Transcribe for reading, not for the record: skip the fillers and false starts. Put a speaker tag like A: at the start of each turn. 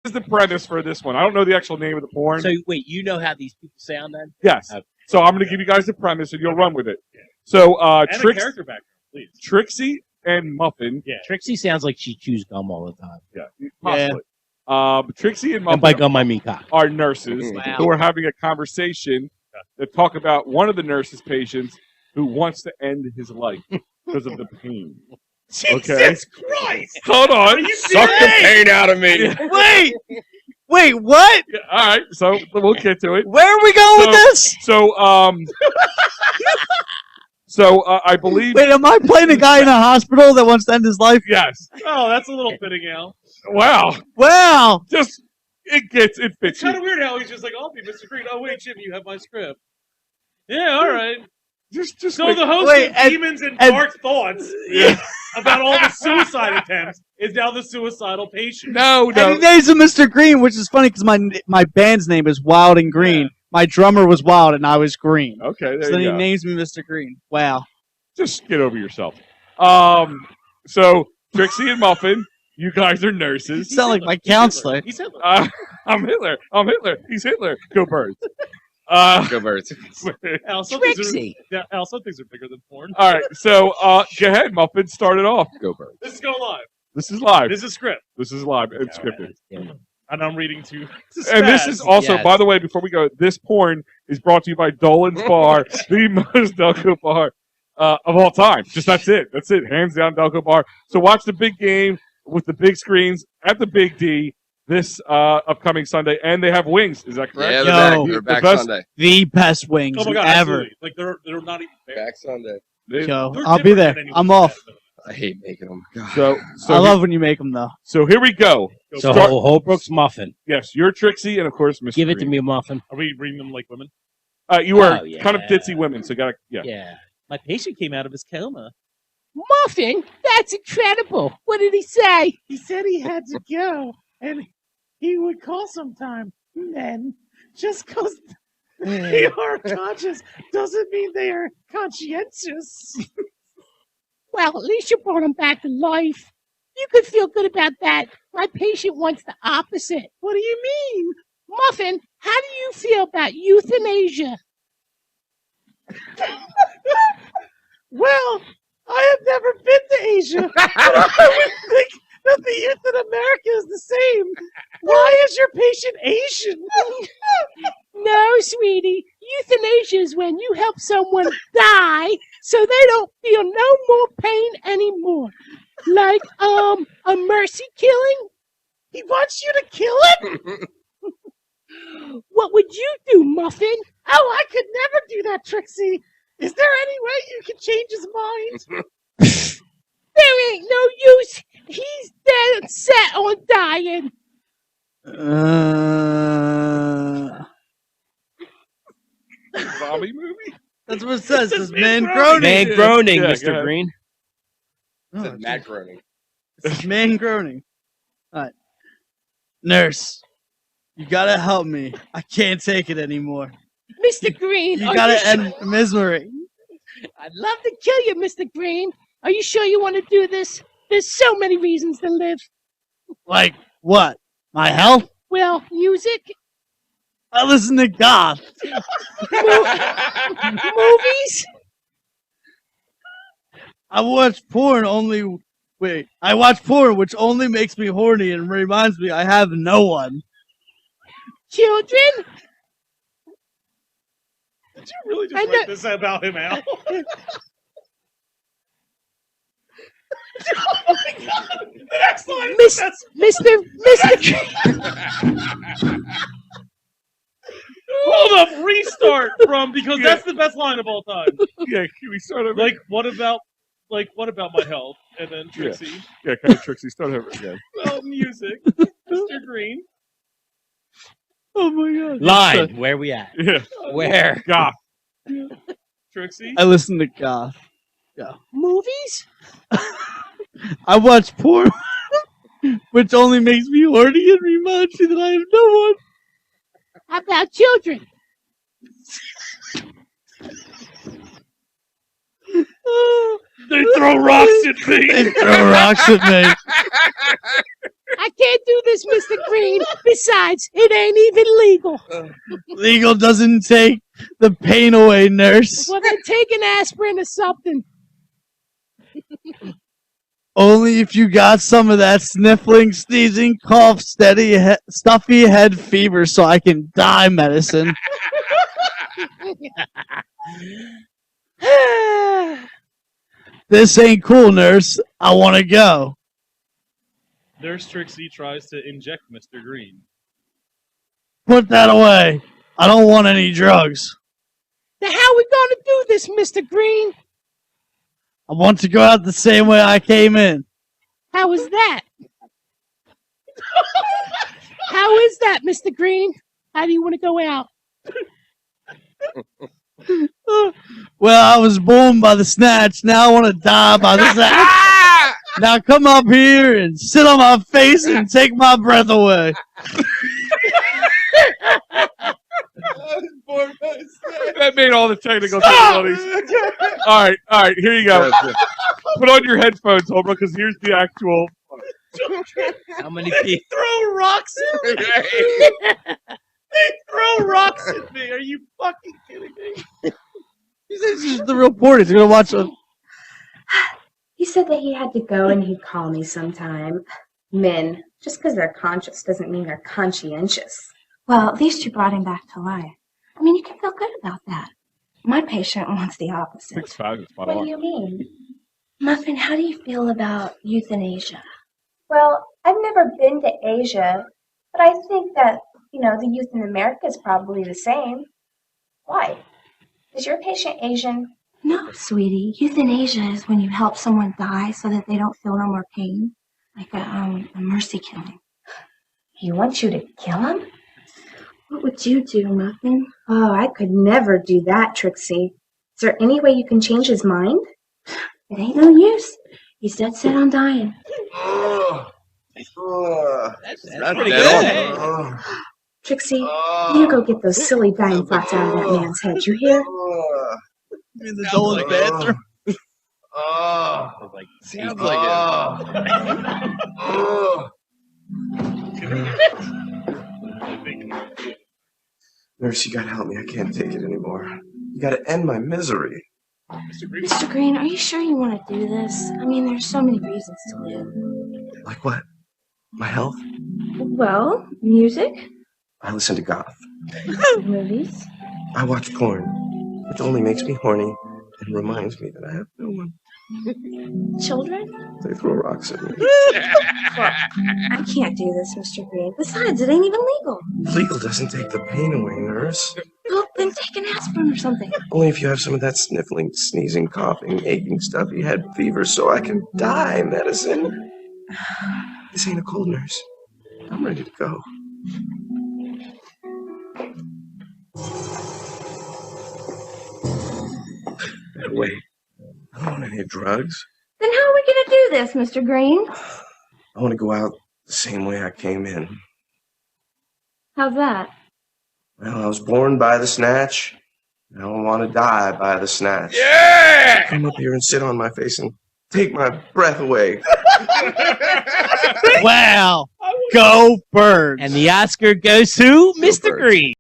A: is the premise for this one. I don't know the actual name of the porn.
B: So wait, you know how these people sound then?
A: Yes. So I'm going to give you guys the premise, and you'll run with it. So
C: And a character background, please.
A: Trixie and Muffin.
C: Yeah.
B: Trixie sounds like she chews gum all the time.
A: Yeah, possibly. Trixie and Muffin
B: And by gum, I mean cock.
A: are nurses
B: Wow.
A: who are having a conversation that talk about one of the nurses' patients who wants to end his life because of the pain. Okay.
C: Jesus Christ!
A: Hold on.
C: Are you
D: Suck the pain out of me.
E: Wait, what?
A: Yeah, all right, so we'll get to it.
E: Where are we going with this?
A: So, I believe.
E: Wait, am I playing a guy in a hospital that wants to end his life?
A: Yes.
C: Oh, that's a little fitting, Al.
A: Wow.
E: Wow.
A: Just it
C: It's
A: fits.
C: kind of weird how he's just like, I'll be Mr. Green. Oh wait, Jim, you have my script. Yeah, all right.
A: Just
C: So
A: wait.
C: the host of Demons and Dark Thoughts about all the suicide attempts is now the suicidal patient.
A: No.
E: And he names him Mr. Green, which is funny because my band's name is Wild and Green.
C: Yeah.
E: My drummer was Wild and I was Green.
A: Okay, there
E: So then
A: you
E: he
A: go.
E: names me Mr. Green. Wow.
A: Just get over yourself. So Trixie and Muffin, you guys are nurses.
E: You sound like my counselor.
C: He's Hitler.
A: I'm Hitler. He's Hitler. Go Birds.
D: Go Birds.
C: Al, some
B: Trixie.
C: Al, some things are bigger than porn.
A: All right, so go ahead, Muffin. Start it off.
D: Go Birds.
C: This is going live.
A: This is live.
C: This is script.
A: This is live. It's scripted.
C: And I'm reading to
A: And this is also,
B: Yes.
A: by the way, before we go, this porn is brought to you by Dolan's Bar, the most Delco bar of all time. Just that's it. That's it. Hands down, Delco bar. So watch the big game with the big screens at the Big D this upcoming Sunday, and they have wings. Is that correct?
D: Yeah,
E: Yo,
D: they're back
A: the best-
D: Sunday.
E: The best wings
C: Oh my god,
E: ever.
C: absolutely. Like they're not even fair.
D: Back Sunday.
E: Yo,
C: They're
E: I'll be
C: different
E: there.
C: than anyone
E: I'm
C: else.
E: off.
D: I hate making them. God.
A: So
E: I love when you make them though.
A: So here we go.
B: So
A: Start-
B: Holbrook's muffin.
A: Yes, you're Trixie, and of course, Mr.
B: Give it to
A: Green.
B: me, muffin.
C: Are we reading them like women?
A: You are
B: Oh, yeah.
A: kind of ditzy women, so gotta
B: Yeah.
C: My patient came out of his coma.
B: Muffin? That's incredible. What did he say?
C: He said he had to go, and he would call sometime. Men, just because they are conscious doesn't mean they are conscientious.
B: Well, at least you brought him back to life. You could feel good about that. My patient wants the opposite.
C: What do you mean?
B: Muffin, how do you feel about euthanasia?
C: Well, I have never been to Asia, but I would think that the youth in America is the same. Why is your patient Asian?
B: No, sweetie. Euthanasia is when you help someone die so they don't feel no more pain anymore. Like, a mercy killing?
C: He wants you to kill him?
B: What would you do, Muffin?
C: Oh, I could never do that, Trixie. Is there any way you can change his mind?
B: There ain't no use. He's dead set on dying.
A: zombie movie.
E: That's what it says.
C: This
E: It's
C: is
E: man
C: man
E: groaning.
B: Man groaning,
A: Yeah, go
B: Mr.
A: ahead.
B: Green.
E: Oh,
D: It's Matt Groening.
E: it's man groaning. All right. Nurse, you gotta help me. I can't take it anymore.
B: Mr. Green,
E: You
B: are
E: gotta
B: you
E: end misery.
B: I'd love to kill you, Mr. Green. Are you sure you want to do this? There's so many reasons to live.
E: Like what? My health?
B: Well, music,
E: I listen to goth.
B: movies.
E: I watch porn only. Wait, I watch porn which only makes me horny and reminds me I have no one.
B: Children?
C: Did you really just
B: I
C: write
B: know-
C: this about him, Al? Oh my god! The next line is the best.
B: Mr.
C: Hold up, restart from because that's the best line of all time.
A: Yeah, can we start over?
C: Like what about my health? And then Trixie.
A: Yeah, kind of Trixie. Start over again.
C: Well, music. Mr. Green.
E: Oh my god.
B: Line. Where we at?
A: Yeah,
B: Where?
A: goth.
C: Trixie.
E: I listen to goth.
B: Movies?
E: I watch porn which only makes me horny and reminds me that I have no one.
B: How about children?
C: They throw rocks at me.
E: They throw rocks at me.
B: I can't do this, Mr. Green. Besides, it ain't even legal.
E: Legal doesn't take the pain away, nurse.
B: Well, then take an aspirin or something.
E: Only if you got some of that sniffling, sneezing, cough, stuffy head fever so I can die medicine. This ain't cool, nurse. I want to go.
F: Nurse Trixie tries to inject Mr. Green.
E: Put that away. I don't want any drugs.
B: Now, how we gonna do this, Mr. Green?
E: I want to go out the same way I came in.
B: How is that? How is that, Mr. Green? How do you want to go out?
E: Well, I was born by the snatch. Now I want to die by the snatch. Now come up here and sit on my face and take my breath away.
A: That made all the technical difficulties. All right, here you go. Put on your headphones, Homer, because here's the actual.
G: How many people?
C: Throw rocks at me. They throw rocks at me. Are you fucking kidding me?
E: This is the reporter. He's gonna watch a.
H: He said that he had to go and he'd call me sometime. Men, just because they're conscious doesn't mean they're conscientious. Well, at least you brought him back to life. I mean, you can feel good about that. My patient wants the opposite.
A: 6'5" spot
H: What
A: on.
H: do you mean? Muffin, how do you feel about euthanasia? Well, I've never been to Asia, but I think that, the youth in America is probably the same. Why? Is your patient Asian? No, sweetie. Euthanasia is when you help someone die so that they don't feel no more pain. Like a mercy killing. He wants you to kill him? What would you do, Muffin? Oh, I could never do that, Trixie. Is there any way you can change his mind? It ain't no use. He's dead set on dying.
G: That's pretty
D: dead
G: good.
H: Trixie, you go get those silly dying thoughts out of that man's head, you hear?
E: In the Dolan's bathroom.
D: Sounds like
I: Nurse, you gotta help me. I can't take it anymore. You gotta end my misery.
H: Mr. Green, are you sure you want to do this? I mean, there's so many reasons to live.
I: Like what? My health?
H: Well, music,
I: I listen to goth.
H: movies.
I: I watch porn, which only makes me horny and reminds me that I have no one.
H: Children?
I: They throw rocks at me.
H: I can't do this, Mr. Green. Besides, it ain't even legal.
I: Legal doesn't take the pain away, nurse.
H: Well, then take an aspirin or something.
I: Only if you have some of that sniffling, sneezing, coughing, aching, stuffy head fever so I can die medicine. This ain't a cold, nurse. I'm ready to go. Wait, I don't want any drugs.
H: Then how are we going to do this, Mr. Green?
I: I want to go out the same way I came in.
H: How's that?
I: Well, I was born by the snatch. Now I want to die by the snatch.
D: Yeah!
I: Come up here and sit on my face and take my breath away.
E: Wow. Go Birds.
G: And the Oscar goes to Mr.
I: Birds.
G: Green.